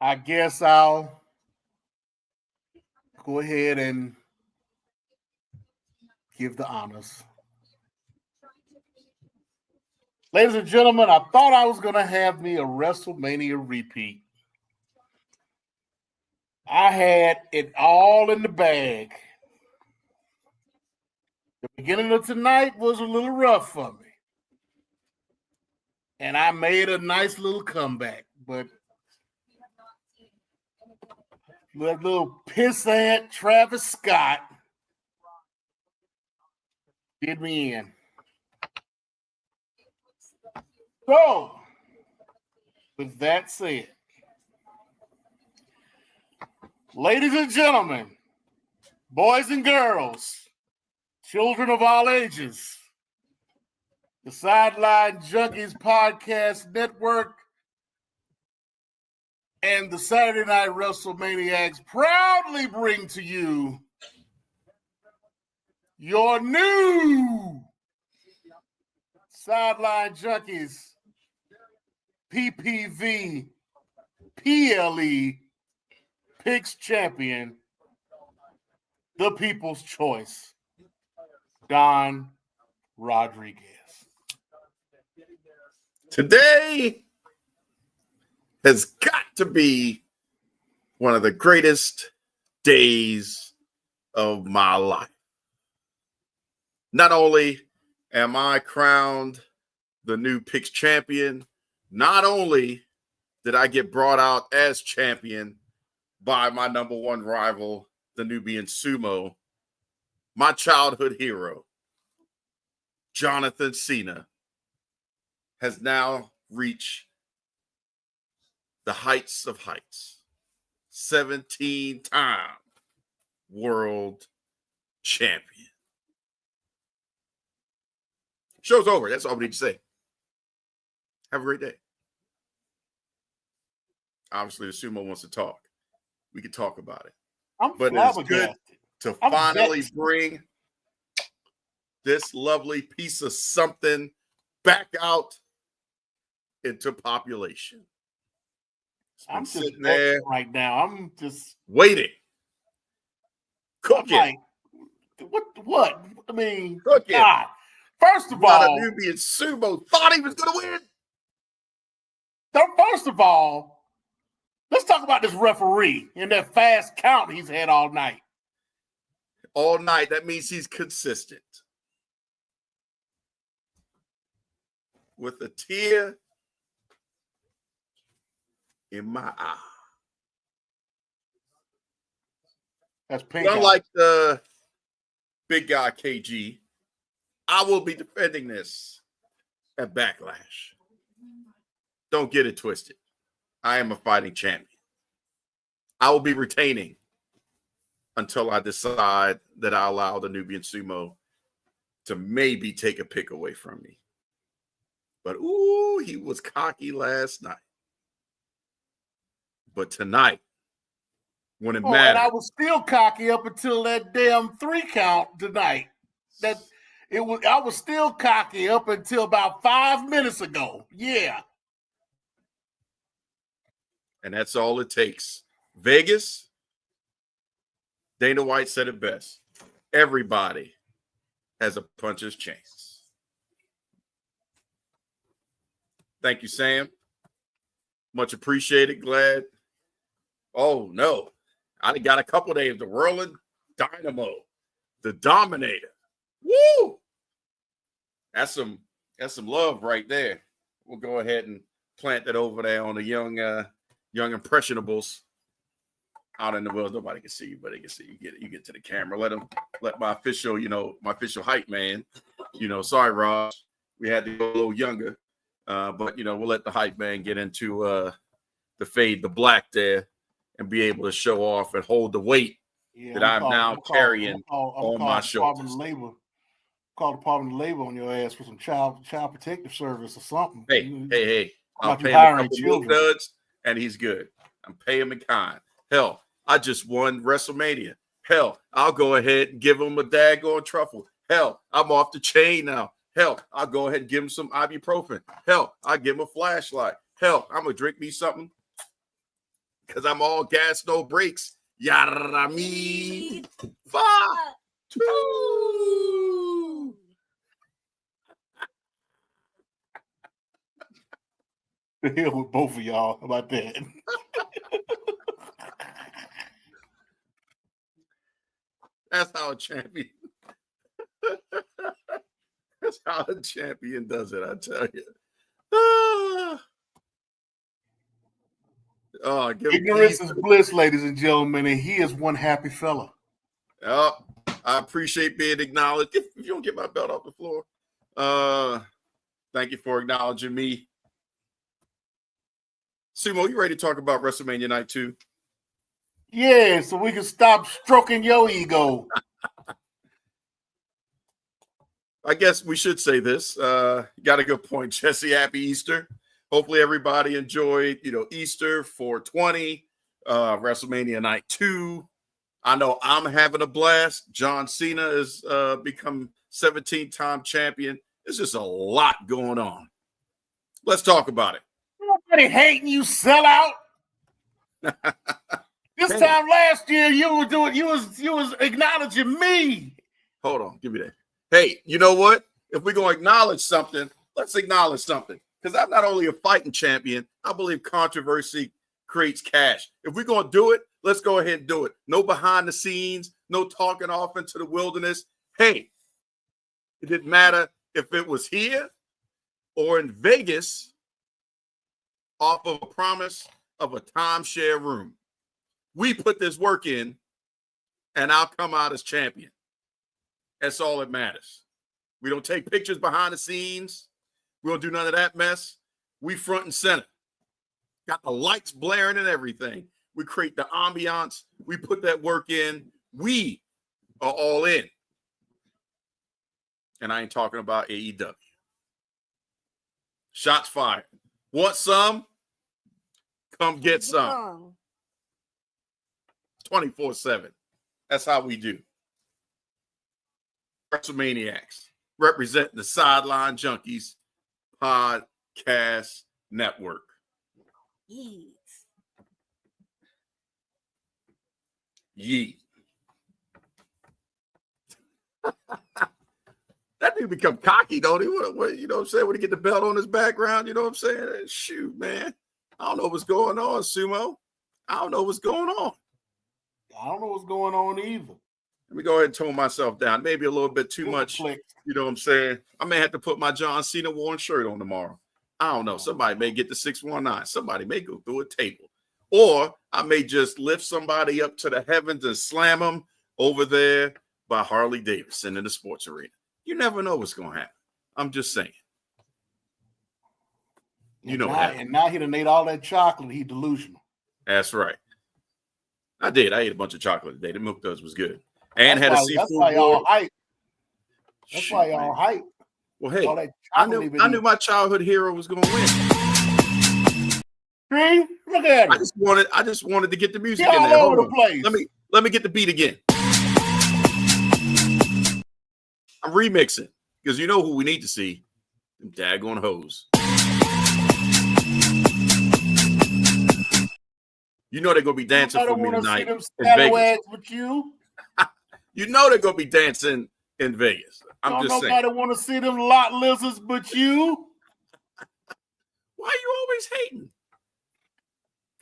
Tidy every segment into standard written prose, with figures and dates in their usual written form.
I guess I'll go ahead and give the honors. Ladies and gentlemen, I thought I was going to have me a WrestleMania repeat. I had it all in the bag. The beginning of tonight was a little rough for me. And I made a nice little comeback. But that little pissant Travis Scott did me in. So, with that said, ladies and gentlemen, boys and girls, children of all ages, the Sideline Junkies Podcast Network and the Saturday Night Wrestlemaniacs proudly bring to you your new Sideline Junkies PPV PLE Picks Champion, the People's Choice, Don Rodriguez. Today has got to be one of the greatest days of my life. Not only am I crowned the new Picks champion, not only did I get brought out as champion by my number one rival, the Nubian Sumo, my childhood hero, Jonathan Cena, has now reached the heights of heights. 17-time world champion. Show's over. That's all we need to say. Have a great day. Obviously, the Sumo wants to talk. We can talk about it. But it's good to finally bring this lovely piece of something back out into population. I'm just sitting there right now. I'm just waiting. Cooking. Like, what? I mean, cooking. God. First of all, the Nubian Sumo thought he was going to win. First of all, let's talk about this referee and that fast count he's had all night. All night. That means he's consistent. With a tear in my eye. That's pink. Unlike the big guy KG, I will be defending this at Backlash. Don't get it twisted. I am a fighting champion. I will be retaining until I decide that I allow the Nubian Sumo to maybe take a pick away from me. But, ooh, he was cocky last night. But tonight, when it mattered. And I was still cocky up until that damn 3 count tonight. I was still cocky up until about 5 minutes ago. Yeah. And that's all it takes. Vegas, Dana White said it best. Everybody has a puncher's chance. Thank you, Sam. Much appreciated. Glad. Oh, no. I got a couple days. The Whirling Dynamo. The Dominator. Woo! That's some love right there. We'll go ahead and plant that over there on the young impressionables out in the world. Nobody can see you, but they can see you. You get to the camera. Let my official hype man. Sorry, Raj. We had to go a little younger. But we'll let the hype man get into the fade, the black there, and be able to show off and hold the weight that I'm now carrying on my shoulders. Call the Department of Labor on your ass for some child protective service or something. Hey. I'll pay him a couple of duds, and he's good. I'm paying him in kind. Hell, I just won WrestleMania. Hell, I'll go ahead and give him a daggone truffle. Hell, I'm off the chain now. Hell, I'll go ahead and give him some ibuprofen. Hell, I'll give him a flashlight. Hell, I'm going to drink me something because I'm all gas, no brakes. Yada me. 5, 2. The hell with both of y'all about that. That's how a champion. That's how a champion does it, I tell you. Oh, ignorance is bliss, ladies and gentlemen, and he is one happy fella. Oh, I appreciate being acknowledged. If you don't get my belt off the floor, thank you for acknowledging me. Sumo, you ready to talk about WrestleMania Night 2? Yeah, so we can stop stroking your ego. I guess we should say this. Got a good point, Jesse. Happy Easter. Hopefully everybody enjoyed, Easter 420, WrestleMania Night 2. I know I'm having a blast. John Cena has become 17-time champion. There's just a lot going on. Let's talk about it. Nobody hating you, sellout. This time last year, you was acknowledging me. Hold on, give me that. Hey, you know what? If we're gonna acknowledge something, let's acknowledge something. Because I'm not only a fighting champion, I believe controversy creates cash. If we're gonna do it, let's go ahead and do it. No behind the scenes, no talking off into the wilderness. Hey, it didn't matter if it was here or in Vegas off of a promise of a timeshare room. We put this work in, and I'll come out as champion. That's all that matters. We don't take pictures behind the scenes. We don't do none of that mess. We front and center. Got the lights blaring and everything. We create the ambiance. We put that work in. We are all in. And I ain't talking about AEW. Shots fired. Want some? Come get some. 24/7. That's how we do. Wrestlemaniacs, representing the Sideline Junkies Podcast Network. Yeet. Yeet. That dude become cocky, don't he? What, you know what I'm saying? When he get the belt on his background, you know what I'm saying? Shoot, man. I don't know what's going on, Sumo. I don't know what's going on. I don't know what's going on either. Let me go ahead and tone myself down. Maybe a little bit too much. You know what I'm saying? I may have to put my John Cena worn shirt on tomorrow. I don't know. Somebody may get the 619. Somebody may go through a table. Or I may just lift somebody up to the heavens and slam them over there by Harley Davidson in the sports arena. You never know what's going to happen. I'm just saying. You know what? And now he done ate all that chocolate. He delusional. That's right. I did. I ate a bunch of chocolate today. The milk duds was good. And that's had why, a seafood. That's why y'all hype. That's Shoot, why y'all hype. Well, hey, I knew my childhood hero was going to win. See? Look at it. I just wanted to get the music Get in all there. over the place. Let me get the beat again. I'm remixing because you know who we need to see. Them daggone hoes. You know they're gonna be dancing for me tonight in Vegas. With you. You know they're gonna be dancing in Vegas. I'm just saying. Nobody want to see them lot lizards but you. Why are you always hating?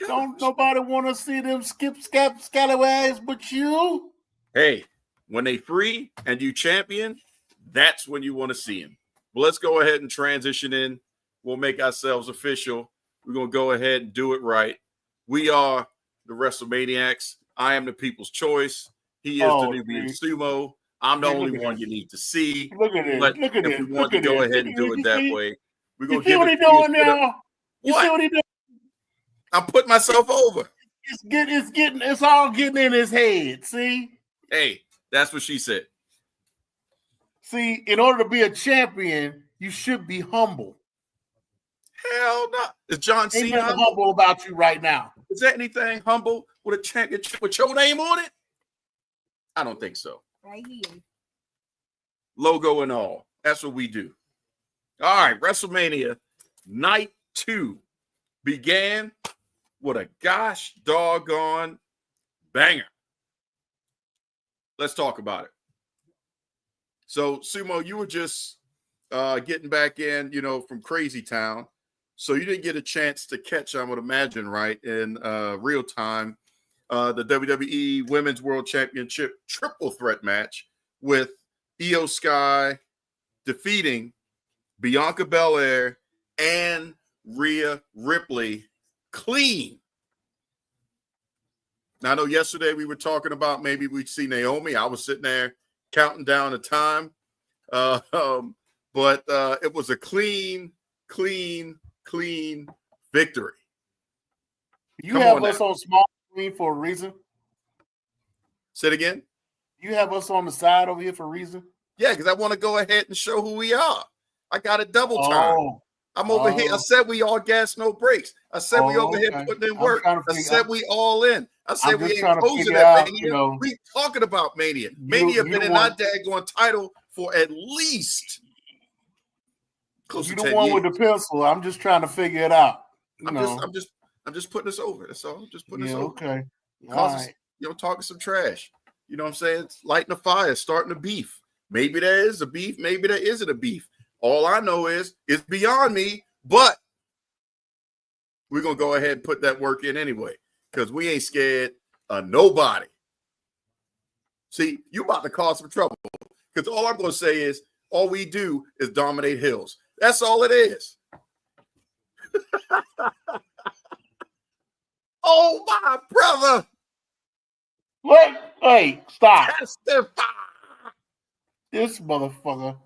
Don't nobody want to see them scallywags but you. Hey, when they free and you champion, that's when you want to see them. Well, let's go ahead and transition in. We'll make ourselves official. We're gonna go ahead and do it right. We are the Wrestlemaniacs. I am the people's choice. He is the newbie Sumo. I'm the only one you need to see. Look at it. But look at if we want to go ahead and do it that way, we're going to give what it he doing now? You see what he doing? I'm putting myself over. It's all getting in his head. See? Hey, that's what she said. See, in order to be a champion, you should be humble. Hell no. Is John Cena humble about you right now? Is there anything humble with a championship with your name on it? I don't think so. Right here. Logo and all. That's what we do. All right, WrestleMania Night 2 began What a gosh doggone banger. Let's talk about it. So, Sumo, you were just getting back in, from Crazy Town. So you didn't get a chance to catch, I would imagine, right, in real time, the WWE Women's World Championship triple threat match with Io Sky defeating Bianca Belair and Rhea Ripley clean. Now, I know yesterday we were talking about maybe we'd see Naomi. I was sitting there counting down the time. But it was a clean victory. You have us on small screen for a reason? Say it again? You have us on the side over here for a reason? Yeah, because I want to go ahead and show who we are. I got it double time. I'm over here. I said we all gas, no breaks. I said we over here putting in work. I said we all in. I said we ain't posing at Mania. We talking about Mania. Mania been in our daggone title for at least close to 10 years. You the one with the pencil. I'm just trying to figure it out. I'm just putting us over. That's all. Just putting us over. Okay. Right. Talking some trash. You know what I'm saying? It's lighting a fire, starting a beef. Maybe there is a beef. Maybe there isn't a beef. All I know is it's beyond me, but we're going to go ahead and put that work in anyway because we ain't scared of nobody. See, you about to cause some trouble because all I'm going to say is all we do is dominate hills. That's all it is. Oh, my brother. Hey, stop. Testify. This motherfucker.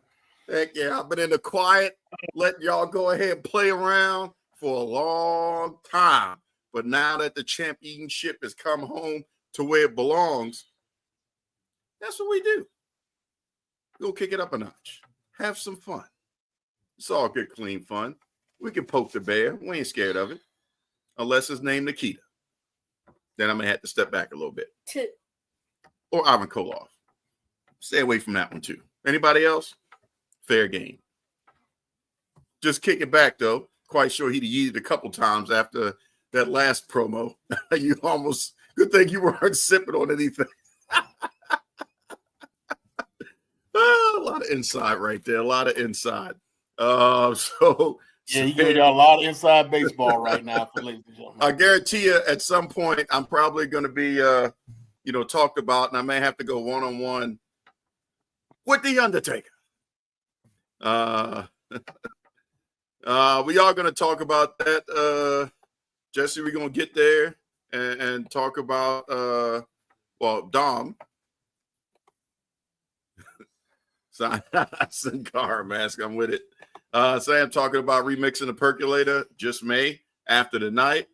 Heck yeah, I've been in the quiet, letting y'all go ahead and play around for a long time. But now that the championship has come home to where it belongs, that's what we do. Go kick it up a notch. Have some fun. It's all good, clean fun. We can poke the bear. We ain't scared of it. Unless it's named Nikita. Then I'm going to have to step back a little bit. Or Ivan Koloff. Stay away from that one, too. Anybody else? Fair game. Just kick it back, though. Quite sure he'd yeeted a couple times after that last promo. You almost, good thing you weren't sipping on anything. A lot of inside right there. A lot of inside. You're giving y'all a lot of inside baseball right now, ladies and gentlemen. I guarantee you at some point I'm probably going to be, talked about, and I may have to go one-on-one with The Undertaker. We are going to talk about that. Jesse, we're going to get there and talk about, Dom. Sin Cara mask, I'm with it. Sam talking about remixing the Percolator, just May, after the night.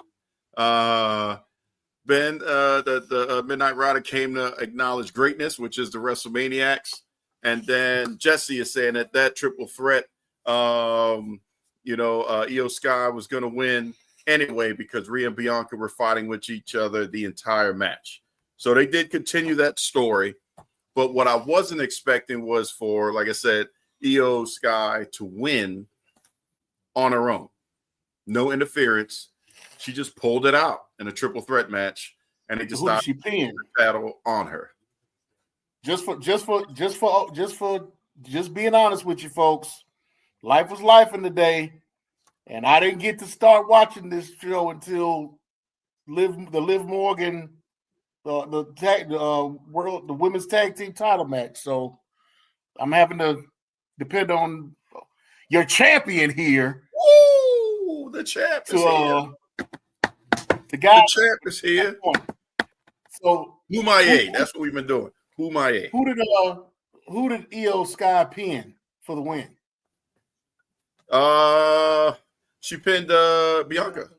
Ben, the Midnight Rider came to acknowledge greatness, which is the Wrestlemaniacs. And then Jesse is saying that triple threat, Io Sky was going to win anyway because Rhea and Bianca were fighting with each other the entire match. So they did continue that story. But what I wasn't expecting was for, like I said, Io Sky to win on her own. No interference. She just pulled it out in a triple threat match, and they just stopped the battle on her. Just being honest with you folks, life was life in the day, and I didn't get to start watching this show until the Liv Morgan the women's tag team title match. So I'm having to depend on your champion here. Woo! The champ is here. The guy. The champ is here. So Humaye. That's what we've been doing. Humaye. Who did Io Sky pin for the win? She pinned Bianca.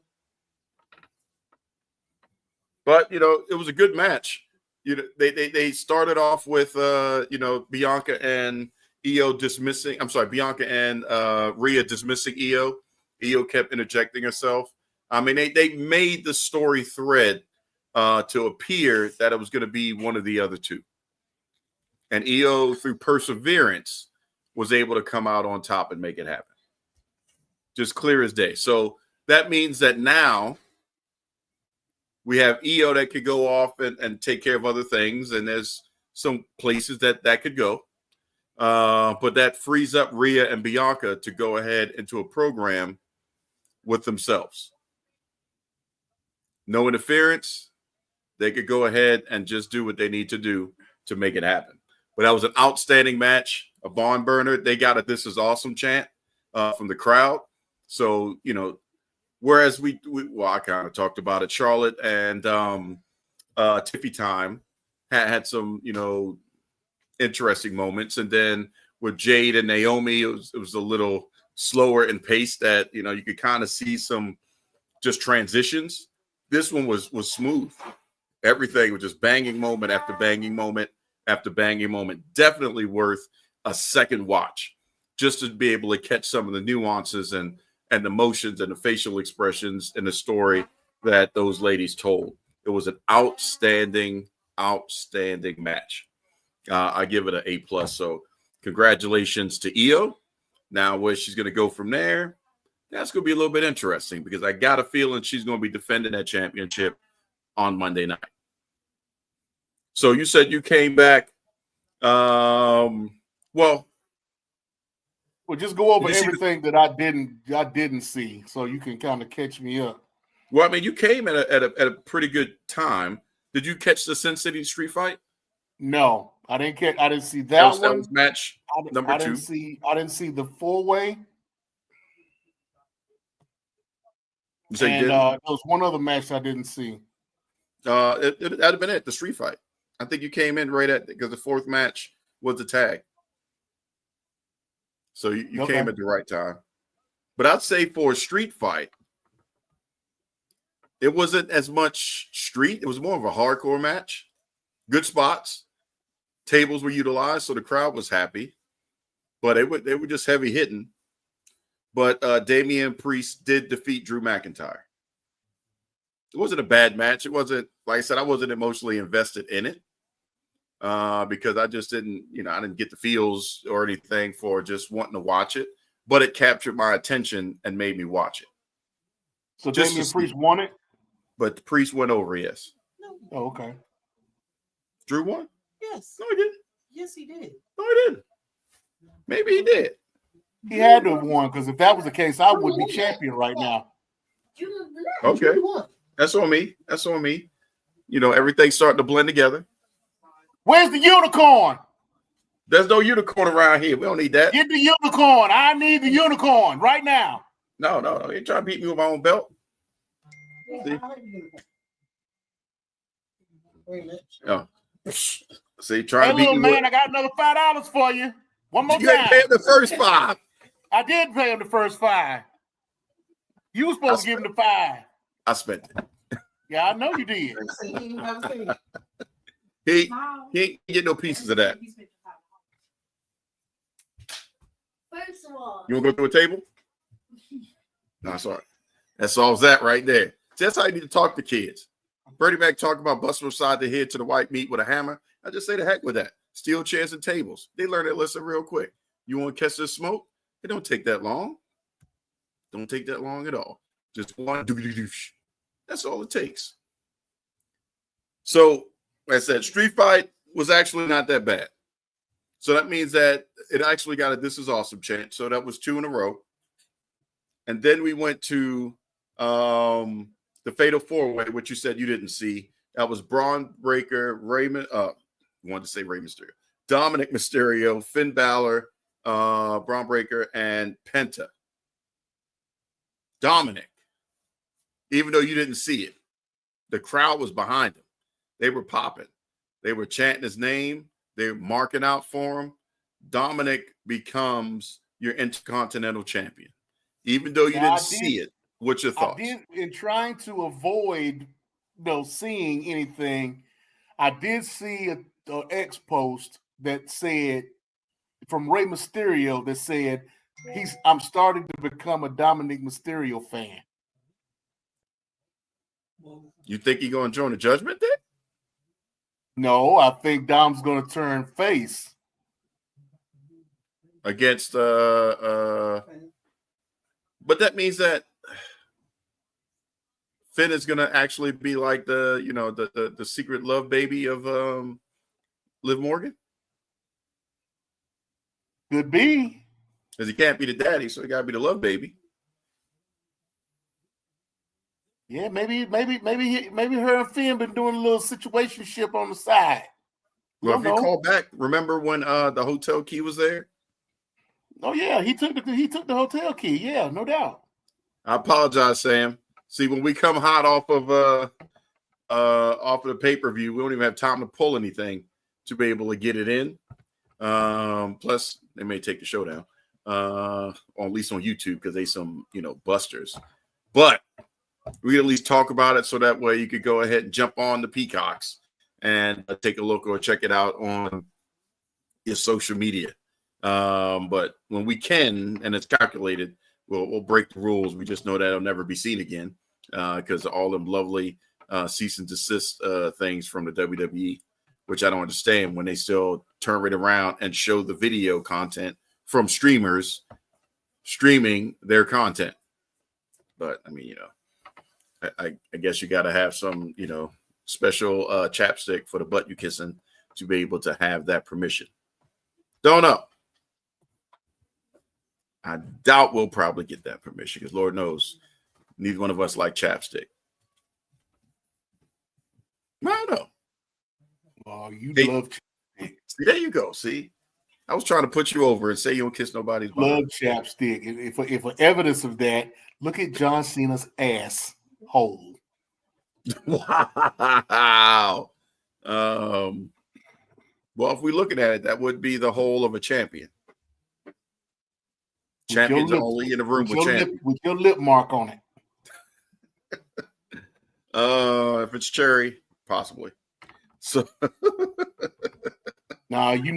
But it was a good match. They started off with Bianca and Io dismissing. I'm sorry, Bianca and Rhea dismissing Io. Io kept interjecting herself. I mean, they made the story thread to appear that it was going to be one of the other two. And Io, through perseverance, was able to come out on top and make it happen. Just clear as day. So that means that now We have EO that could go off and take care of other things, and there's some places that could go. But that frees up Rhea and Bianca to go ahead into a program with themselves. No interference. They could go ahead and just do what they need to do to make it happen. But that was an outstanding match, a barn burner. They got a "This is awesome" chant from the crowd. So, whereas I kind of talked about it. Charlotte and Tiffy Time had some, interesting moments. And then with Jade and Naomi, it was a little slower in pace that, you could kind of see some just transitions. This one was smooth. Everything was just banging moment after banging moment after banging moment. Definitely worth a second watch just to be able to catch some of the nuances and the motions and the facial expressions in the story that those ladies told. It was an outstanding match. I give it an A+. So congratulations to Io. Now where she's going to go from there, that's going to be a little bit interesting because I got a feeling she's going to be defending that championship on Monday night. So you said you came back. Well, just go over everything that I didn't see, so you can kind of catch me up. Well, I mean, you came at a pretty good time. Did you catch the Sin City street fight? No, I didn't see that one. That was match number 2. I didn't see the 4-way. You say and there was one other match I didn't see. That'd have been it, the street fight. I think you came in right at because the 4th match was the tag. So you came at the right time. But I'd say for a street fight, it wasn't as much street. It was more of a hardcore match. Good spots. Tables were utilized, so the crowd was happy. But they were just heavy hitting. But Damian Priest did defeat Drew McIntyre. It wasn't a bad match. It wasn't, like I said, I wasn't emotionally invested in it because I just didn't, I didn't get the feels or anything for just wanting to watch it. But it captured my attention and made me watch it. So Damian Priest won it? But the Priest went over, yes. No. Oh, okay. Drew won? Yes. No, he didn't. Yes, he did. No, he didn't. Maybe he did. He had to have won because if that was the case, I would be champion right now. Okay. That's on me. That's on me. Everything's starting to blend together. Where's the unicorn? There's no unicorn around here. We don't need that. Get the unicorn. I need the unicorn right now. No. You ain't trying to beat me with my own belt. See? Oh. See, trying to beat little me man, I got another $5 for you. One more time. You ain't paid the first 5. I did pay him the first 5. You were supposed to give him the 5. I spent it. Yeah, I know you did. He ain't get no pieces of that. First of all, You want to go through a table? No, sorry. That solves that right there. See, that's how you need to talk to kids. Bertie Mac talked about busting upside the head to the white meat with a hammer. I just say the heck with that. Steel chairs and tables. They learn that lesson real quick. You want to catch this smoke? It don't take that long. Don't take that long at all. Just one. That's all it takes. So, like I said, street fight was actually not that bad. So that means that it actually got a "This is awesome" chant. So that was 2 in a row. And then we went to the Fatal 4-Way, which you said you didn't see. That was Braun Breaker, wanted to say Rey Mysterio, Dominic Mysterio, Finn Balor, Braun Breaker, and Penta. Dominic, even though you didn't see it, the crowd was behind him. They were popping. They were chanting his name. They were marking out for him. Dominic becomes your Intercontinental Champion. Even though you didn't see it, what's your thoughts? In trying to avoid seeing anything, I did see an X post that said from Rey Mysterio that said I'm starting to become a Dominic Mysterio fan. You think he's going to join the Judgment Day? No, I think Dom's going to turn face against but that means that Finn is gonna actually be like the secret love baby of Liv Morgan? Could be. Because he can't be the daddy, so he gotta be the love baby. Yeah, maybe her and Finn been doing a little situationship on the side. Well, if you call back, remember when the hotel key was there? Oh yeah, he took the hotel key. Yeah, no doubt. I apologize, Sam. See, when we come hot off of the pay-per-view, we don't even have time to pull anything to be able to get it in. Plus, they may take the show down, or at least on YouTube, because they some busters. But we at least talk about it so that way you could go ahead and jump on the Peacocks and take a look or check it out on your social media. But when we can, and it's calculated, we'll break the rules. We just know that it'll never be seen again because all them lovely cease and desist things from the WWE, which I don't understand when they still turn it around and show the video content from streamers streaming their content. But I mean, I guess you got to have some, special chapstick for the butt you kissing to be able to have that permission. Don't know. I doubt we'll probably get that permission because Lord knows neither one of us like chapstick. I don't know. Oh, you love chapstick. See, there you go. See, I was trying to put you over and say you don't kiss nobody's butt. Love chapstick. If for evidence of that, look at John Cena's ass hole. Wow. Well, if we're looking at it, that would be the whole of a champion. Champions are only in the room with champions. With your lip mark on it. If it's cherry, possibly. So nah, he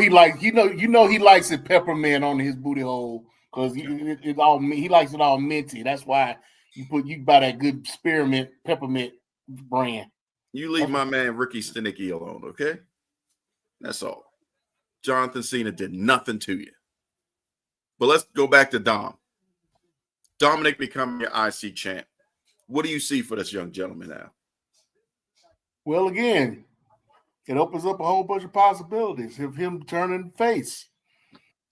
likes it peppermint on his booty hole because he likes it all minty. That's why you buy that good spearmint peppermint brand. You leave my man Ricky Stenicki alone, okay? That's all. Jonathan Cena did nothing to you. But let's go back to Dom. Dominic becoming your IC champ. What do you see for this young gentleman now? Well, again, it opens up a whole bunch of possibilities of him turning face.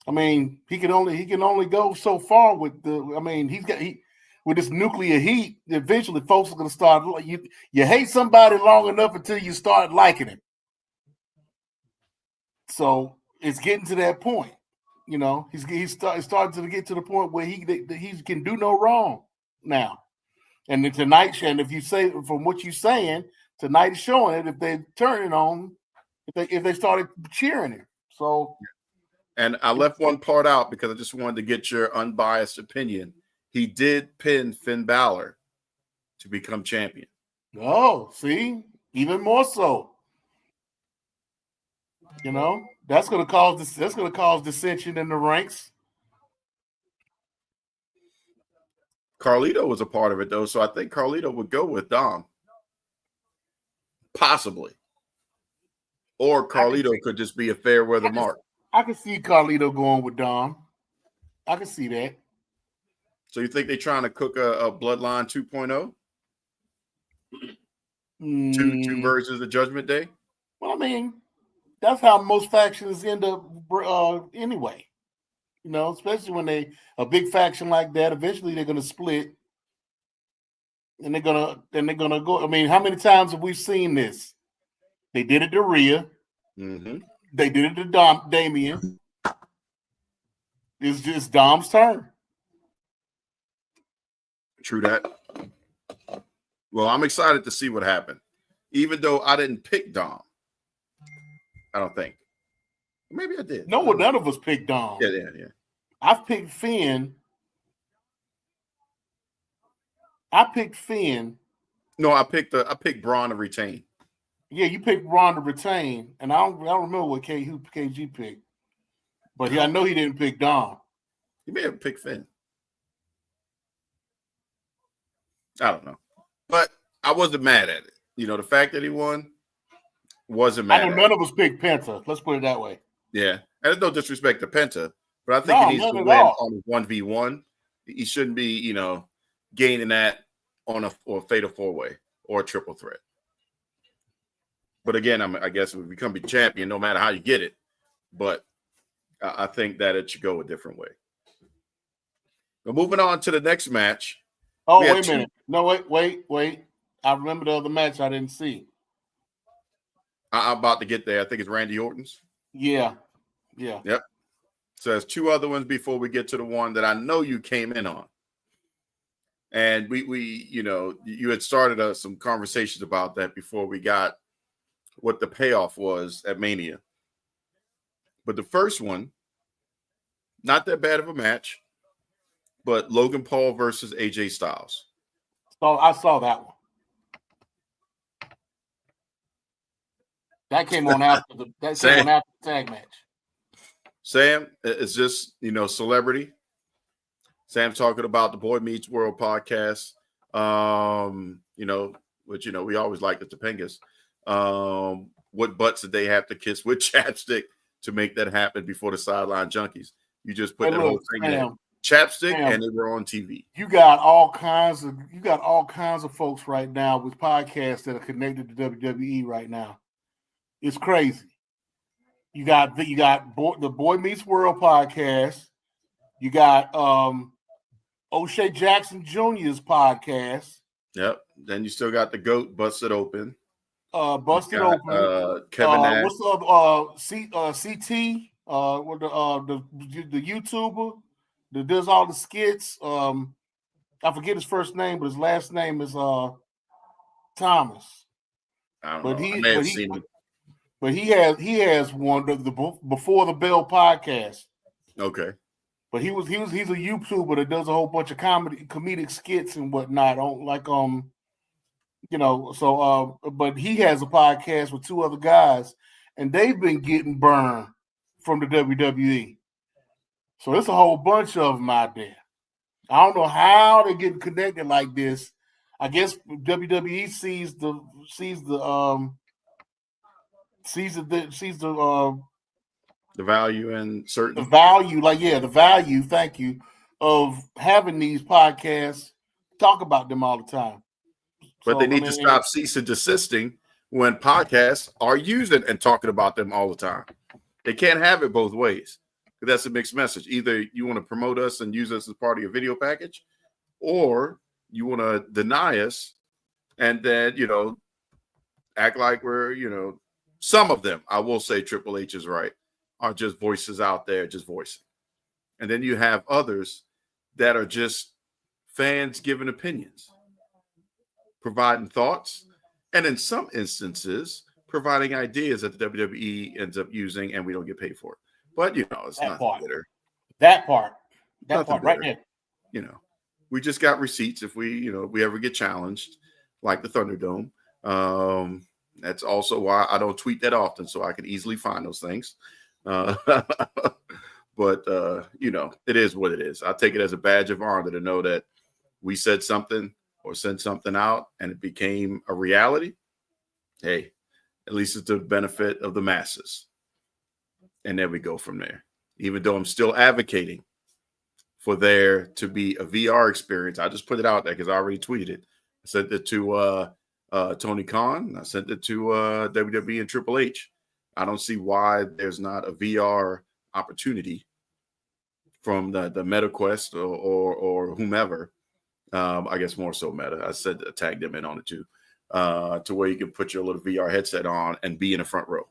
I mean, he can only go so far with with this nuclear heat. Eventually, folks are going to start. You hate somebody long enough until you start liking him. So it's getting to that point. He's starting to get to the point where he can do no wrong now. And the Tonight Show, and if you say from what you're saying, tonight is showing it. If they turn it on, if they started cheering it, so. And I left one part out because I just wanted to get your unbiased opinion. He did pin Finn Balor to become champion. Oh, see, even more so. That's going to cause dissension in the ranks. Carlito was a part of it though, so I think Carlito would go with Dom. Possibly. Or Carlito could just be a fair weather mark. I can see Carlito going with Dom. I can see that. So you think they're trying to cook a Bloodline 2.0? Two versions of Judgment Day? Well, I mean, that's how most factions end up anyway. Especially when a big faction like that, eventually they're going to split, and they're gonna go. I mean, how many times have we seen this? They did it to Rhea. Mm-hmm. They did it to Damian. It's just Dom's turn. True that. Well, I'm excited to see what happened. Even though I didn't pick Dom. I don't think. Maybe I did. No, none of us picked Dom. Yeah. I've picked Finn. I picked Finn. No, I picked Braun to retain. Yeah, you picked Braun to retain, and I don't remember who KG picked. But I know he didn't pick Dom. He may have picked Finn. I don't know. But I wasn't mad at it. The fact that he won wasn't mad. I know none of us picked Penta. Let's put it that way. Yeah. And there's no disrespect to Penta, but I think he needs to win on his 1v1. He shouldn't be, gaining that on a fatal 4-way or a triple threat. But again, I guess if we become a champion, no matter how you get it. But I think that it should go a different way. But moving on to the next match. Oh, wait a minute. No, wait. I remember the other match I didn't see. I'm about to get there. I think it's Randy Orton's. Yeah. Yep. So there's 2 other ones before we get to the one that I know you came in on. And we you had started some conversations about that before we got what the payoff was at Mania. But the first one, not that bad of a match, but Logan Paul versus AJ Styles. So I saw that one. That came on after the tag match. Sam, is this, celebrity? Sam talking about the Boy Meets World podcast. Which, we always like the Topangas. What butts did they have to kiss with chapstick to make that happen before the Sideline Junkies? You just put that whole thing in chapstick, and they were on TV. You got all kinds of folks right now with podcasts that are connected to WWE right now. It's crazy. You got the Boy Meets World podcast. You got O'Shea Jackson Jr.'s podcast. Yep. Then you still got the GOAT Busted Open. Kevin Nash. What's up? CT. With the YouTuber that does all the skits. I forget his first name, but his last name is Thomas. I don't know. I may have seen him. But he has one the Before the Bell podcast. Okay. But he's a YouTuber that does a whole bunch of comedic skits and whatnot. But he has a podcast with 2 other guys, and they've been getting burned from the WWE. So there's a whole bunch of them out there. I don't know how they're getting connected like this. I guess WWE sees the value in certain the value, thank you, of having these podcasts talk about them all the time. But they need to stop cease and desisting when podcasts are using and talking about them all the time. They can't have it both ways. That's a mixed message. Either you want to promote us and use us as part of your video package, or you want to deny us and then, act like we're, some of them, I will say Triple H is right, are just voices out there, just voicing. And then you have others that are just fans giving opinions, providing thoughts, and in some instances, providing ideas that the WWE ends up using and we don't get paid for it. But, it's not bitter. That part right there. We just got receipts if we ever get challenged, like the Thunderdome. That's also why I don't tweet that often, so I can easily find those things. But, it is what it is. I take it as a badge of honor to know that we said something or sent something out and it became a reality. Hey, at least it's the benefit of the masses. And then we go from there. Even though I'm still advocating for there to be a VR experience. I just put it out there because I already tweeted it. I sent it to Tony Khan. I sent it to WWE and Triple H. I don't see why there's not a VR opportunity from the MetaQuest or whomever. I guess more so Meta. I tagged them in on it too. To where you can put your little VR headset on and be in the front row.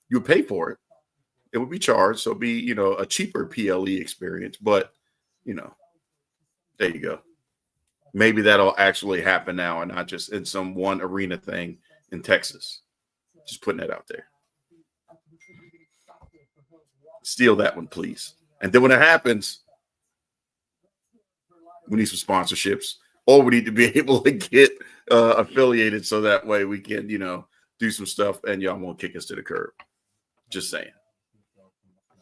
You pay for it. It would be charged, so it'd be, a cheaper PLE experience. But, there you go. Maybe that'll actually happen now and not just in some one arena thing in Texas. Just putting that out there. Steal that one, please. And then when it happens, we need some sponsorships, or we need to be able to get affiliated so that way we can, do some stuff and y'all won't kick us to the curb. Just saying.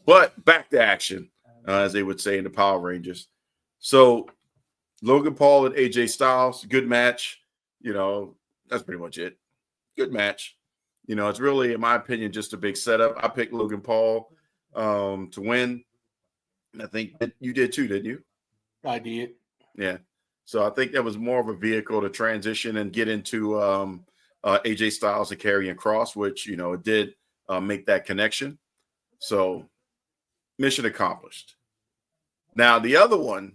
But back to action, as they would say in the Power Rangers. So Logan Paul and AJ Styles, good match. That's pretty much it. Good match. It's really, in my opinion, just a big setup. I picked Logan Paul to win. And I think you did too, didn't you? I did. Yeah. So I think that was more of a vehicle to transition and get into AJ Styles and Karrion Kross, which, it did make that connection. So mission accomplished. Now, the other one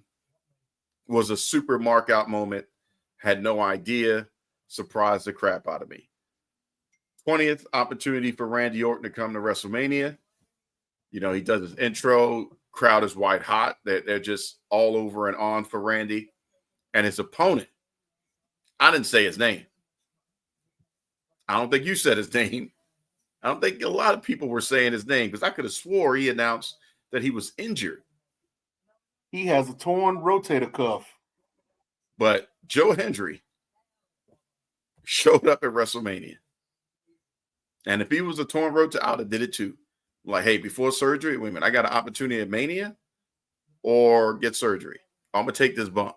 was a super mark out moment. Had no idea. Surprised the crap out of me. 20th opportunity for Randy Orton to come to WrestleMania. He does his intro. Crowd is white hot. They're just all over and on for Randy. And his opponent, I didn't say his name. I don't think you said his name. I don't think a lot of people were saying his name because I could have swore he announced that he was injured. He has a torn rotator cuff. But Joe Hendry showed up at WrestleMania. And if he was a torn rotator, I would have did it too. Like, hey, before surgery, wait a minute, I got an opportunity at Mania or get surgery. I'm going to take this bump.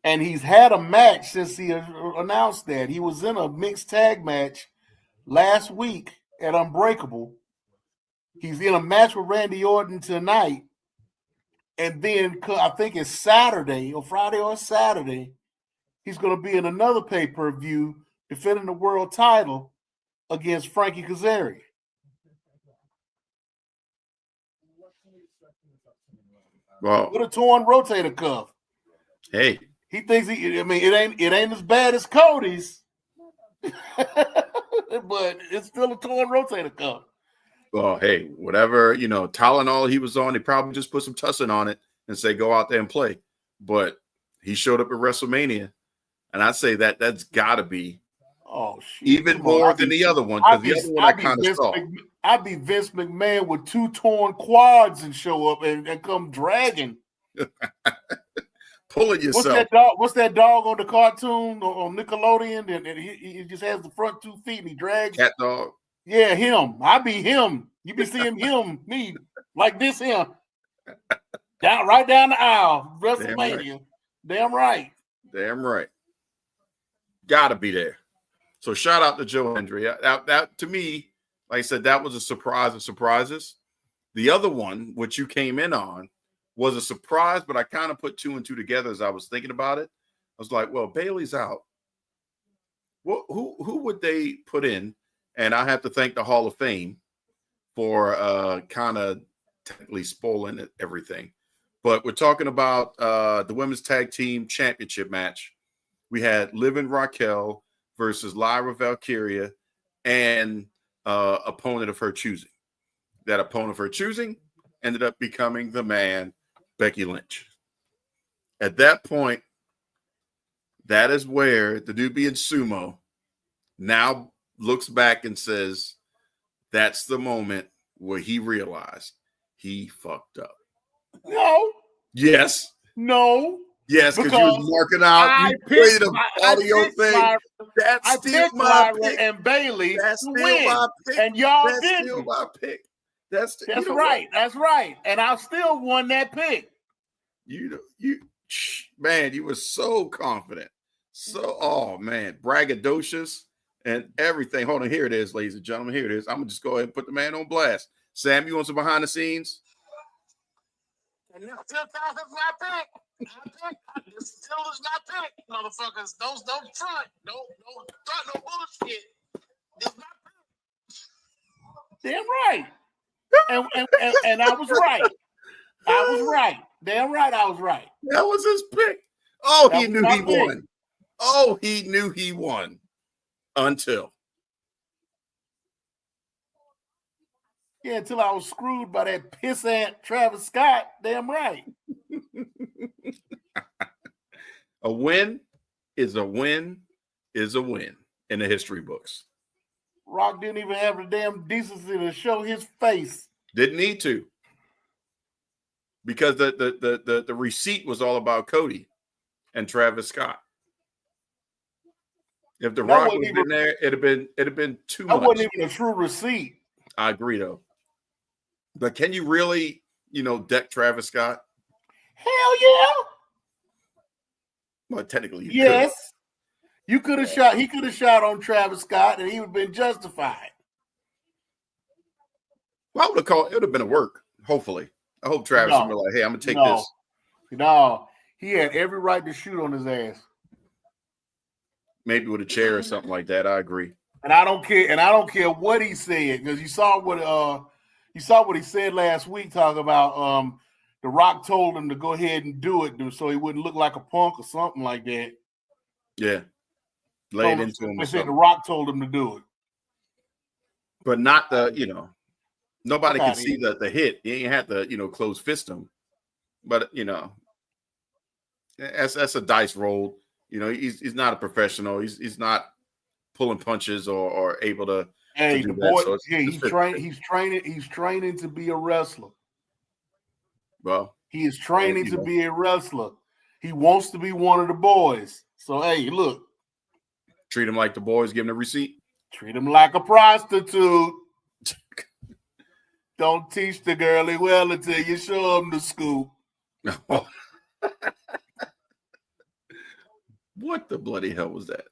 And he's had a match since he announced that. He was in a mixed tag match last week at Unbreakable. He's in a match with Randy Orton tonight. And then I think it's Saturday or Friday or Saturday, he's going to be in another pay-per-view defending the world title against Frankie Kazarian. Wow. With a torn rotator cuff. Hey. He thinks it ain't as bad as Cody's, but it's still a torn rotator cuff. Well, hey, whatever, Tylenol he was on, they probably just put some tussin on it and say, go out there and play. But he showed up at WrestleMania, and I say that's got to be even more than the other one, because the other one I kind of saw. I'd be Vince McMahon with 2 torn quads and show up and come dragging. Pulling yourself. What's that dog on the cartoon on Nickelodeon? And he just has the front 2 feet and he drags. Cat dog. Yeah, him. I be him. You be seeing me like this him. Right down the aisle. WrestleMania. Damn right. Damn right. Gotta be there. So shout out to Joe Hendry. That to me, like I said, that was a surprise of surprises. The other one, which you came in on, was a surprise, but I kind of put 2 and 2 together as I was thinking about it. I was like, well, Bayley's out. Well, who would they put in? And I have to thank the Hall of Fame for kind of technically spoiling everything. But we're talking about the Women's Tag Team Championship match. We had Liv and Raquel versus Lyra Valkyria and opponent of her choosing. That opponent of her choosing ended up becoming the man, Becky Lynch. At that point, that is where the newbie in sumo now looks back and says, that's the moment where he realized he fucked up. No. Yes. No. Yes, because you was marking out. You played an audio thing. That's still my pick. And Bayley that's to still win. my pick. And y'all that's didn't. Still my pick. That's right. That's right. And I still won that pick. Man, you were so confident. Oh man, braggadocious and everything. Hold on, here it is, ladies and gentlemen. Here it is. I'm gonna just go ahead and put the man on blast. Sam, you want some behind the scenes? And this still counts as my pick. This still is my pick, motherfuckers. Don't front. Don't start no bullshit. This my pick. Damn right. And I was right. I was right. Damn right, I was right. That was his pick. Oh, he knew he won. Oh, he knew he won. Until I was screwed by that pissant Travis Scott. Damn right. A win is a win is a win in the history books. Rock didn't even have the damn decency to show his face. Didn't need to. Because the receipt was all about Cody and Travis Scott. If the Rock was in there, it'd have been too much. That wasn't even a true receipt. I agree, though. But can you really, deck Travis Scott? Hell yeah. Well, technically, yes. You could have shot. He could have shot on Travis Scott, and he would have been justified. Well, I would have called. It would have been a work. Hopefully, I hope Travis would be like, "Hey, I'm gonna take this." No, He had every right to shoot on his ass. Maybe with a chair or something like that. I agree. And I don't care. And I don't care what he said, because you saw what he said last week, talking about The Rock told him to go ahead and do it, so he wouldn't look like a punk or something like that. Yeah. Lay it into him. They said The Rock told him to do it. But not nobody can see the hit. He ain't had to, close fist him. But that's a dice roll. He's not a professional. He's not pulling punches or able to. Hey, to the do boy, that. So he's training to be a wrestler. Well, he is training to be a wrestler. He wants to be one of the boys. So hey, look. Treat him like the boys, give him a receipt. Treat him like a prostitute. Don't teach the girlie well until you show him the scoop. What the bloody hell was that?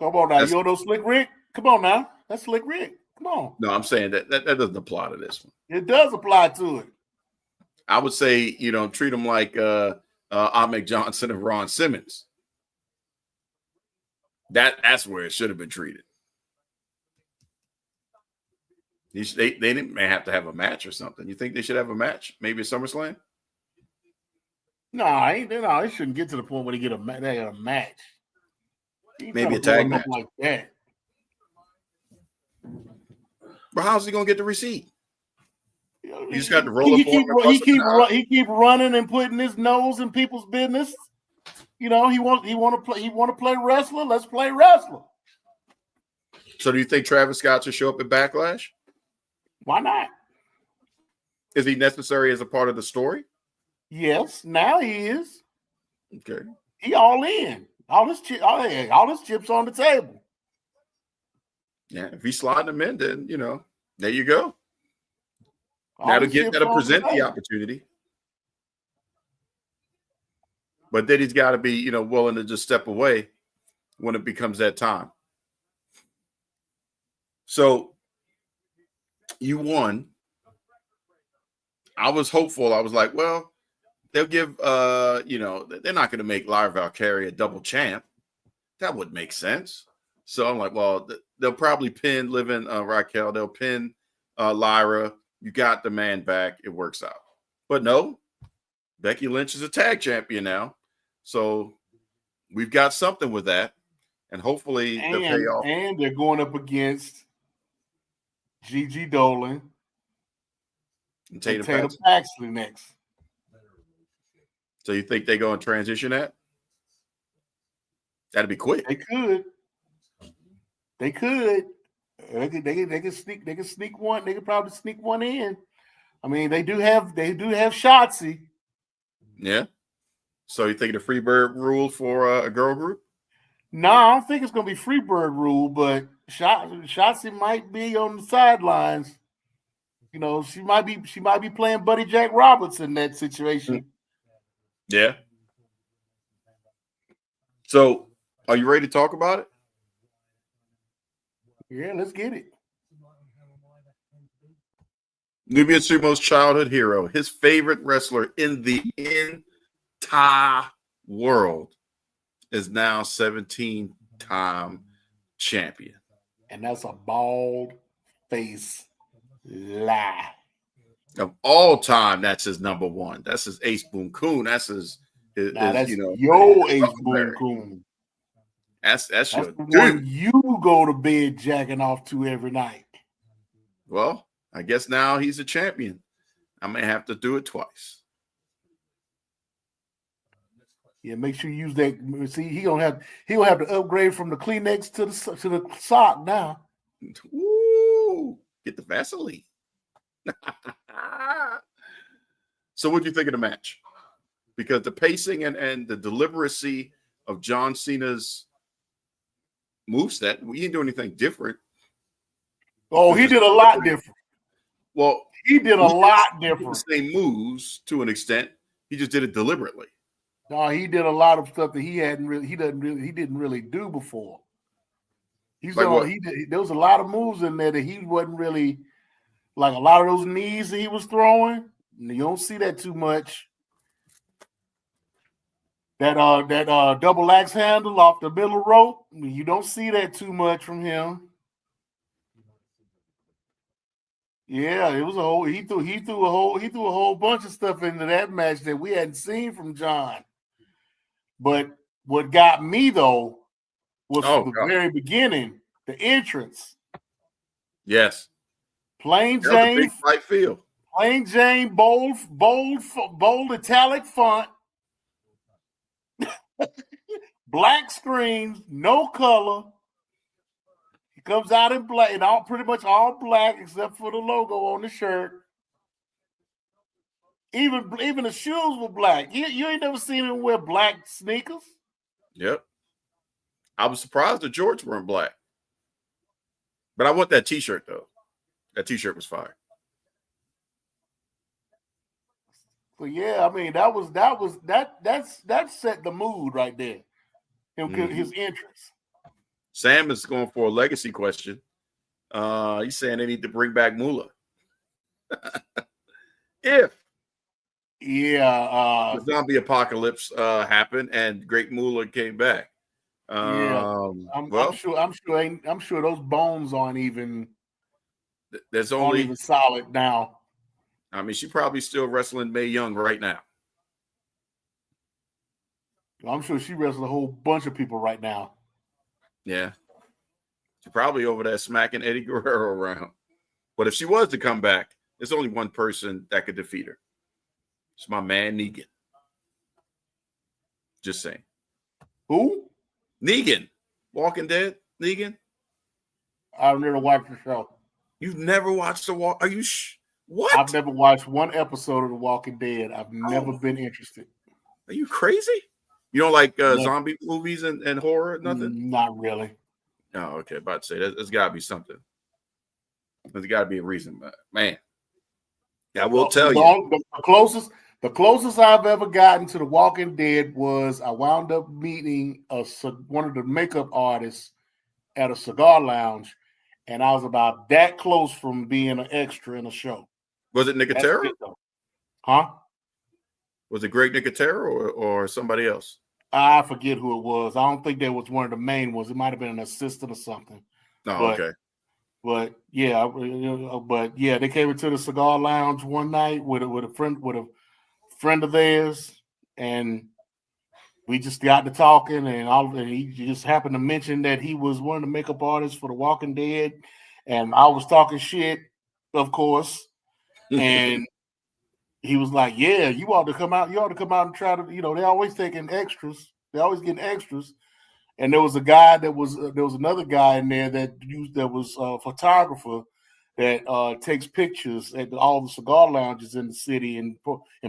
Come on now. You don't know Slick Rick? Come on now. That's Slick Rick. Come on. No, I'm saying that doesn't apply to this one. It does apply to it. I would say, treat him like Ahmed Johnson and Ron Simmons. That's where it should have been treated. They may have to have a match or something. You think they should have a match? Maybe a SummerSlam? No, they shouldn't get to the point where they get a match. Maybe a tag match like that. But how's he gonna get the receipt? You just got to roll up on him. He keep running and putting his nose in people's business. He want to play wrestler. Let's play wrestler. So do you think Travis Scott should show up at Backlash? Why not? Is he necessary as a part of the story? Yes, now he is. Okay. He all in. All his chips on the table. Yeah, if he's sliding them in, then there you go. That'll present the opportunity. But then he's got to be, willing to just step away when it becomes that time. So you won. I was hopeful. I was like, well, they'll give, they're not going to make Lyra Valkyria a double champ. That would make sense. So I'm like, well, they'll probably pin Raquel. They'll pin Lyra. You got the man back. It works out. But no, Becky Lynch is a tag champion now. So we've got something with that. And hopefully they'll pay off. And they're going up against Gigi Dolan and Tatum Paxley next. So you think they're going to transition that? That'd be quick. They could. They could sneak one. They could probably sneak one in. I mean, they do have Shotzi. Yeah. So you think the Freebird rule for a girl group? No, I don't think it's going to be Freebird rule, but Shotzi might be on the sidelines. She might be playing Buddy Jack Roberts in that situation. Yeah. So, are you ready to talk about it? Yeah, let's get it. Nubian Sumo's childhood hero, his favorite wrestler in the entire world, is now 17-time champion. And that's a bald-faced lie. Of all time, that's his number one. That's his Ace Boon Coon. That's his Ace Boon Coon. That's your the dude. One you go to bed jacking off to every night. Well, I guess now he's a champion. I may have to do it twice. Yeah, make sure you use that. See, he'll have to upgrade from the Kleenex to the sock now. Ooh, get the Vaseline. So what do you think of the match? Because the pacing and the deliberacy of John Cena's moveset, we didn't do anything different. Oh, he did a lot different. Well, he did a lot different. The same moves to an extent. He just did it deliberately. No, he did a lot of stuff that he didn't really do before. There was a lot of moves in there that he wasn't really, like a lot of those knees that he was throwing. You don't see that too much. That double axe handle off the middle rope. You don't see that too much from him. Yeah, it was a whole. He threw a whole bunch of stuff into that match that we hadn't seen from John. But what got me though was from the very beginning, the entrance. Yes. Plain That was a Jane, big fight field. Plain Jane, bold italic font, black screens, no color. He comes out in black, and pretty much all black except for the logo on the shirt. Even the shoes were black. You ain't never seen him wear black sneakers. Yep. I was surprised the jorts weren't black. But I want that T-shirt though. That T-shirt was fire. So yeah, I mean that set the mood right there. His entrance. Sam is going for a legacy question. He's saying they need to bring back Moolah. If the zombie apocalypse happened and Great Moolah came back. I'm sure those bones aren't even solid now. I mean, she probably still wrestling Mae Young right now. I'm sure she wrestles a whole bunch of people right now. Yeah. She's probably over there smacking Eddie Guerrero around. But if she was to come back, there's only one person that could defeat her. It's my man Negan. Just saying. Who? Negan. Walking Dead? Negan? I've never watched the show. You've never watched the Walk? Are you what? I've never watched one episode of The Walking Dead. I've never been interested. Are you crazy? You don't like zombie movies and horror? Nothing? Not really. Oh, okay. About to say there's got to be something. There's got to be a reason, man. I will tell you. The closest I've ever gotten to The Walking Dead was I wound up meeting one of the makeup artists at a cigar lounge, and I was about that close from being an extra in a show. Was it Nicotero? Huh? Was it Greg Nicotero or somebody else? I forget who it was. I don't think that was one of the main ones. It might have been an assistant or something. Oh, okay. But yeah, they came into the cigar lounge one night with a friend of theirs, and we just got to talking, and he just happened to mention that he was one of the makeup artists for The Walking Dead, and I was talking shit, of course, and he was like, "Yeah, you ought to come out. You ought to come out and try to. They're always taking extras. They're always getting extras." And there was a guy there was another guy in there that was a photographer that takes pictures at all the cigar lounges in the city and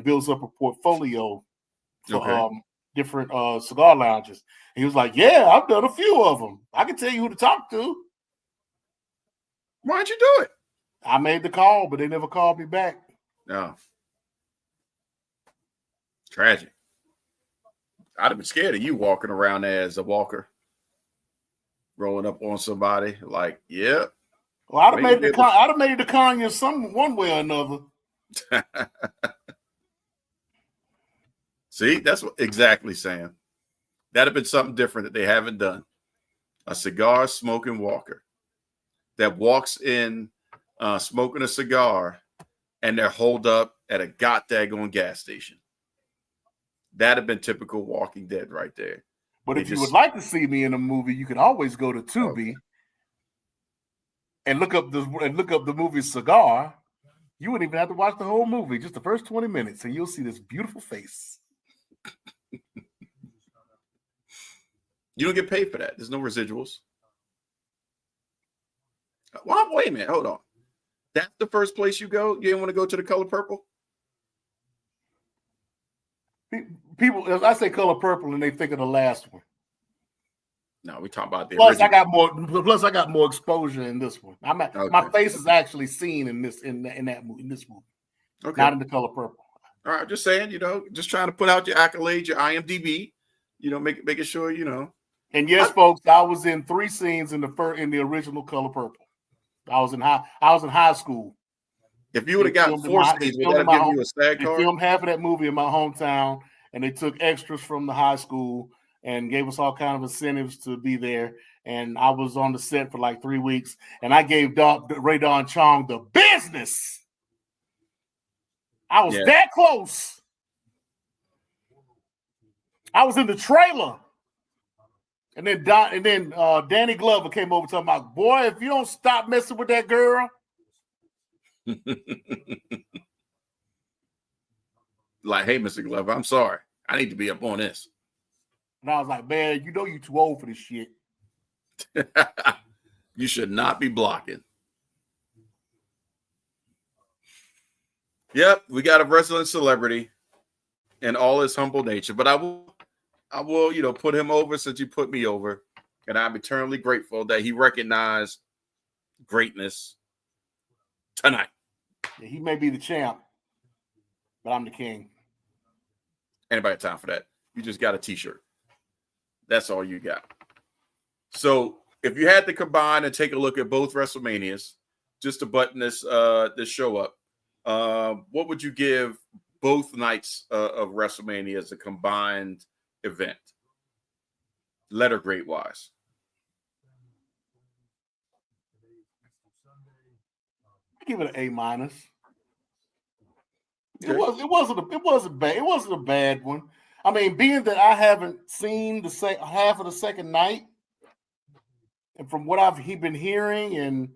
builds up a portfolio for different cigar lounges. And he was like, "Yeah, I've done a few of them. I can tell you who to talk to." Why'd you do it? I made the call, but they never called me back. No. Tragic. I'd have been scared of you walking around there as a walker, rolling up on somebody. Like, yeah. Well, I'd have made it to Kanye one way or another. See, that's what exactly, Sam. That'd have been something different that they haven't done. A cigar smoking walker that walks in smoking a cigar, and they're holed up at a daggone gas station. That'd have been typical Walking Dead right there. But if you would like to see me in a movie, you can always go to Tubi and look up the movie Cigar. You wouldn't even have to watch the whole movie, just the first 20 minutes, and you'll see this beautiful face. You don't get paid for that. There's no residuals. Well, wait a minute. Hold on. That's the first place you go? You didn't want to go to The Color Purple? People, as I say Color Purple, and they think of the last one. No, we talking about the Plus, original. I got more exposure in this one. My face is actually seen in this movie. Okay. Not in The Color Purple. All right, just saying, just trying to put out your accolades, your IMDb, making sure, And yes, folks, I was in 3 scenes in the original Color Purple. I was in high school. If you would have gotten 4 scenes, would that have given you a SAG card? They filmed half of that movie in my hometown, and they took extras from the high school and gave us all kind of incentives to be there. And I was on the set for like 3 weeks, and I gave Ray Don Chong the business. I was that close. I was in the trailer. And then Danny Glover came over talking about, boy, if you don't stop messing with that girl. Like, hey, Mr. Glover, I'm sorry. I need to be up on this. And I was like, man, you know you're too old for this shit. You should not be blocking. Yep, we got a wrestling celebrity in all his humble nature. But I will, put him over since you put me over. And I'm eternally grateful that he recognized greatness tonight. Yeah, he may be the champ, but I'm the king. Anybody have time for that? You just got a t-shirt. That's all you got. So if you had to combine and take a look at both WrestleManias, just to button this show up, what would you give both nights of WrestleMania as a combined event, letter grade wise? I give it an A minus. Okay. It wasn't a bad one. I mean, being that I haven't seen the half of the second night, and from what I've been hearing, and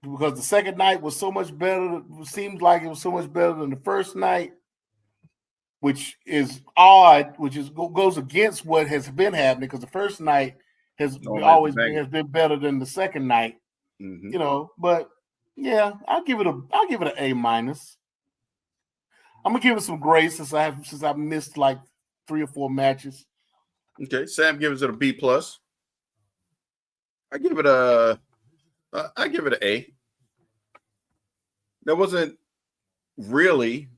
because the second night was so much better, it seemed like it was so much better than the first night, which is odd, goes against what has been happening, because the first night has been better than the second night. Mm-hmm. But yeah, I'll give it an A minus. I'm gonna give it some grace since I've missed like 3 or 4 matches. Okay, Sam gives it a B plus. I give it an A. There wasn't really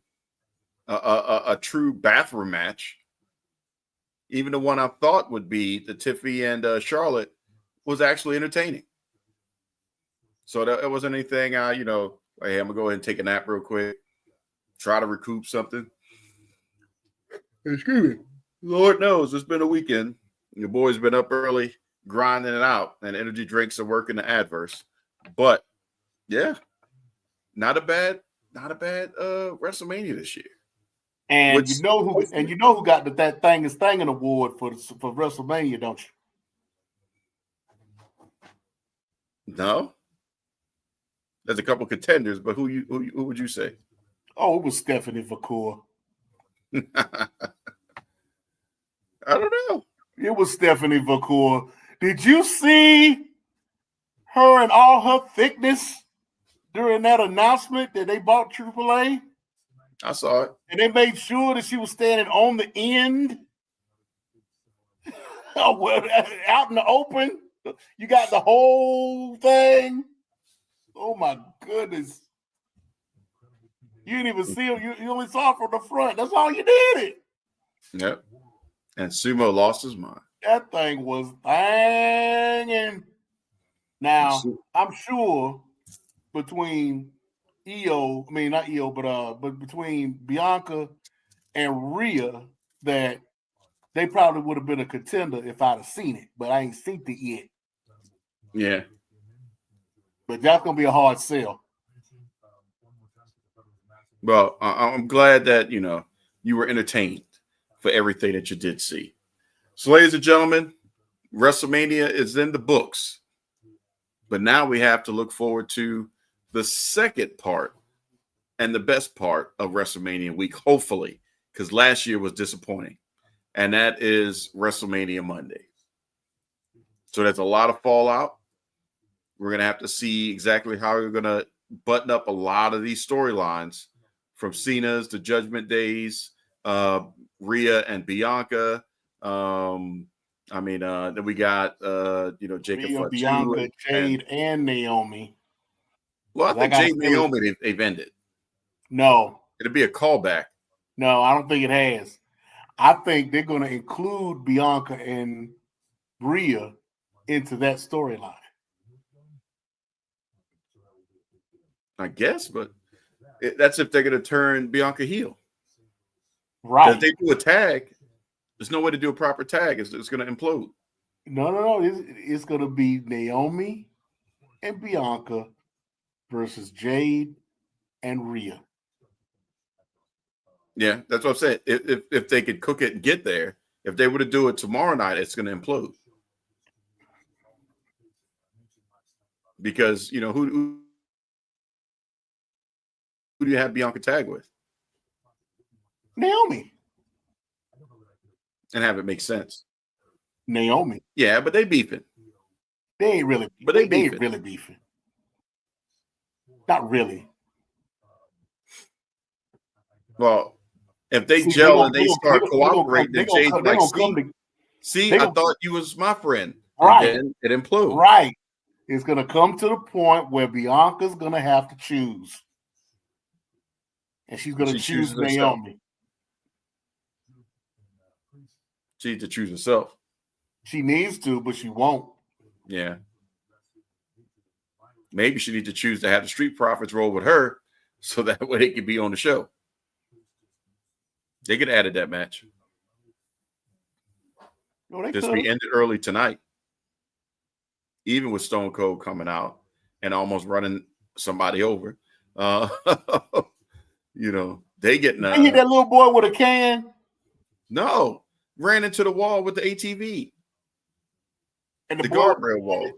a true bathroom match. Even the one I thought would be the Tiffany and Charlotte was actually entertaining. So it wasn't anything like, hey, I'm gonna go ahead and take a nap real quick, try to recoup something. Excuse me. Lord knows it's been a weekend. Your boy's been up early, grinding it out, and energy drinks are working the adverse. But yeah, not a bad WrestleMania this year. And you know who got that Thangin' award for WrestleMania, don't you? No. There's a couple contenders, but who would you say? Oh, it was Stephanie Vacour. I don't know. It was Stephanie Vacour. Did you see her in all her thickness during that announcement that they bought AAA? I saw it. And they made sure that she was standing on the end. Out in the open. You got the whole thing. Oh my goodness. You didn't even see him. You only saw it from the front. That's all you did. Yep. And Sumo lost his mind. That thing was banging. Now, I'm sure between but between Bianca and Rhea, that they probably would have been a contender if I'd have seen it, but I ain't seen it yet. Yeah. But that's going to be a hard sell. Well, I'm glad that, you were entertained for everything that you did see. So, ladies and gentlemen, WrestleMania is in the books. But now we have to look forward to the second part and the best part of WrestleMania week, hopefully, because last year was disappointing. And that is WrestleMania Monday. So there's a lot of fallout. We're going to have to see exactly how we're going to button up a lot of these storylines, from Cena's to Judgment Days, Rhea and Bianca. Then we got Jacob Rhea, Fatu, Bianca, Jade, and Naomi. Well, I think Jade and Naomi they've ended. No. It'll be a callback. No, I don't think it has. I think they're going to include Bianca and Rhea into that storyline. I guess, but That's if they're going to turn Bianca heel. Right. If they do a tag, there's no way to do a proper tag. It's going to implode. No. It's going to be Naomi and Bianca versus Jade and Rhea. Yeah, that's what I'm saying. If they could cook it and get there, if they were to do it tomorrow night, it's going to implode. Because, you know, who do you have Bianca tag with? Naomi. And have it make sense. Naomi. Yeah, but they beefing. They ain't really. But they beefing. ain't really beefing. Not really. Well, if they gel and they start cooperating, they and change like, I gonna- thought you was my friend. Right. And then it implodes. Right. It's going to come to the point where Bianca's going to have to choose. And she's going to choose Naomi. She needs to choose herself. She needs to, but she won't. Yeah. Maybe she needs to choose to have the Street Profits roll with her so that way they could be on the show. They could have added that match. No, Just be ended early tonight. Even with Stone Cold coming out and almost running somebody over. You know, they getting They hit that little boy with a can. No, ran into the wall with the ATV. And the guardrail wall.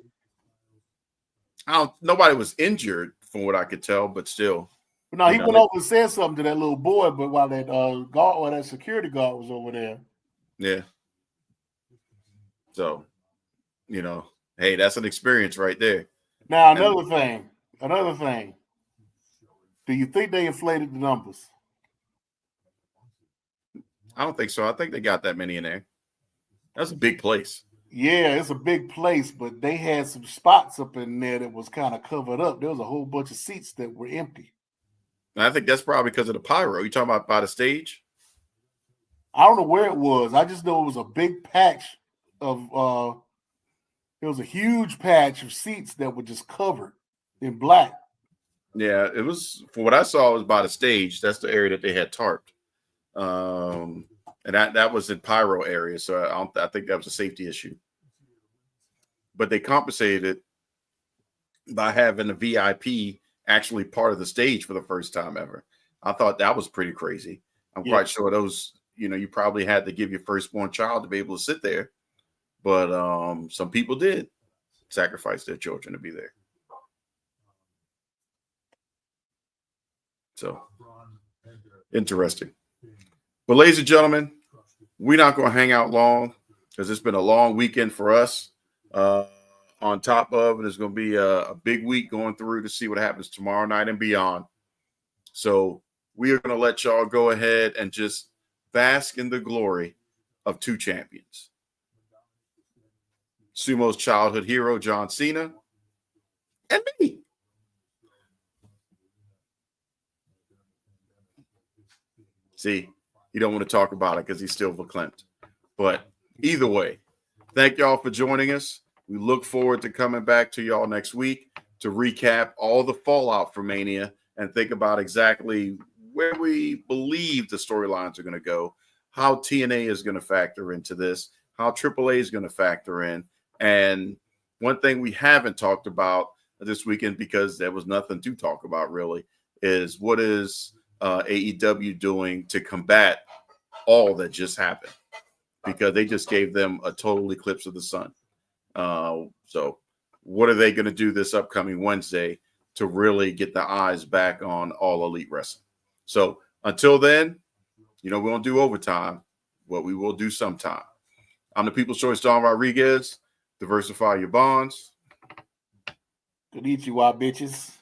Nobody was injured from what I could tell, but still. No, he went over and said something to that little boy, but while that guard or that security guard was over there. Yeah. So, you know, hey, that's an experience right there. Now, another thing. Do you think they inflated the numbers? I don't think so. I think they got that many in there. That's a big place. Yeah, it's a big place, but they had some spots up in there that was kind of covered up. There was a whole bunch of seats that were empty. And I think that's probably because of the pyro. You talking about by the stage? I don't know where it was. I just know it was a big patch of it was a huge patch of seats that were just covered in black. Yeah, it was, from what I saw, it was by the stage. That's the area that they had tarped. And that was in pyro area. So I think that was a safety issue. But they compensated it by having the VIP actually part of the stage for the first time ever. I thought that was pretty crazy. I'm quite sure those, you know, you probably had to give your firstborn child to be able to sit there. But some people did sacrifice their children to be there. So interesting. But ladies and gentlemen, we're not going to hang out long because it's been a long weekend for us. On top of it, it's going to be a big week going through to see what happens tomorrow night and beyond. So we are going to let y'all go ahead and just bask in the glory of two champions. Sumo's childhood hero, John Cena, and me. See, you don't want to talk about it because he's still verklempt. But either way, thank y'all for joining us. We look forward to coming back to y'all next week to recap all the fallout from Mania and think about exactly where we believe the storylines are going to go, how TNA is going to factor into this, how AAA is going to factor in. And one thing we haven't talked about this weekend, because there was nothing to talk about really, is what is AEW doing to combat all that just happened, because they just gave them a total eclipse of the sun. So what are they going to do this upcoming Wednesday to really get the eyes back on All Elite Wrestling? So until then, you know, we won't do overtime, but we will do sometime. I'm the People's Choice, Don Rodriguez. Diversify your bonds. Konnichiwa, bitches.